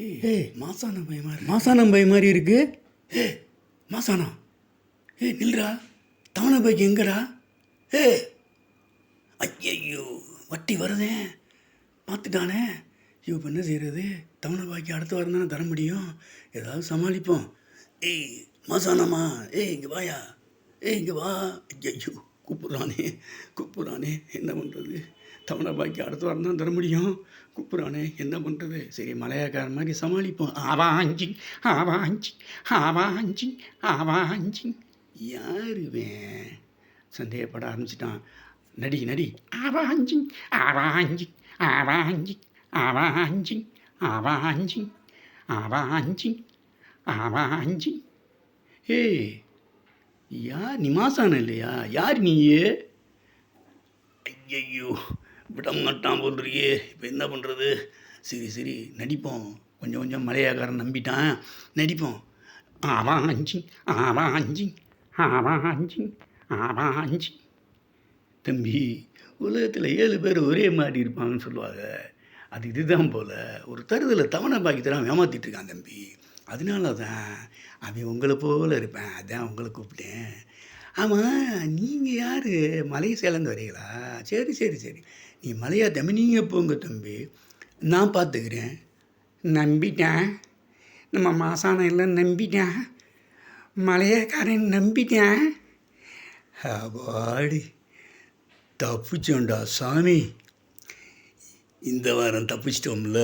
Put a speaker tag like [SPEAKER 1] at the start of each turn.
[SPEAKER 1] ஏய் மாசானம் பை மாதிரி இருக்கு. மாசானா நில்றா. தவணை பைக்கு எங்கடா? ஐயோ வட்டி வருதே, பார்த்துட்டானே. இப்போ என்ன செய்கிறது? தவணை பாக்கி அடுத்த வாரம் தானே தர முடியும். ஏதாவது சமாளிப்போம். மாசானம்மா, இங்கே வாயா, இங்கே வா. ஐயோ கூப்பிட்றானே என்ன பண்ணுறது? தவணை பாக்கி அடுத்த வாரம் தான் தர முடியும். கூப்பிட்றானே என்ன பண்ணுறது? சரி மலையாக்காரன் மாதிரி சமாளிப்போம். ஆவாஞ்சி யாருவேன்? சந்தேகப்பட ஆரம்பிச்சிட்டான். நடி ஆவாஞ்சி ஆவாஞ்சி ஆவாஞ்சி ஆவாஞ்சி ஆவாஞ்சி ஆவாஞ்சி ஆவாஞ்சி. யார் நீ? மாசானம் இல்லையா? யார் நீயே? ஐயையோ விட மாட்டான் போல்றியே. இப்போ என்ன பண்ணுறது? சரி நடிப்போம். கொஞ்சம் மலையாக்காரன் நம்பிட்டான், நடிப்போம். ஆவாஞ்சி ஆவாஞ்சி ஆவாஞ்சி ஆவாஞ்சி. தம்பி, உலகத்தில் 7 பேர் ஒரே மாதிரி இருப்பாங்கன்னு சொல்லுவாங்க. அது இதுதான் போல். ஒரு தருதலை தவணை பாக்கி தரான் ஏமாற்றிட்டு இருக்கான் தம்பி. அதனால தான் அவன் உங்களை போல் இருப்பேன். அதான் உங்களை கூப்பிட்டேன். ஆமாம், நீங்கள் யார்? மலையை சேலந்து வரீங்களா? சரி நீ மலையா தம்பி, நீங்கள் போங்க தம்பி, நான் பார்த்துக்கிறேன். நம்பிட்டேன். நம்ம மாசானம் இல்லை, நம்பிட்டேன். மலையக்காரன் நம்பிட்டேன். அவாடி தப்பிச்சோண்டா சாமி. இந்த வாரம் தப்பிச்சிட்டோம்ல.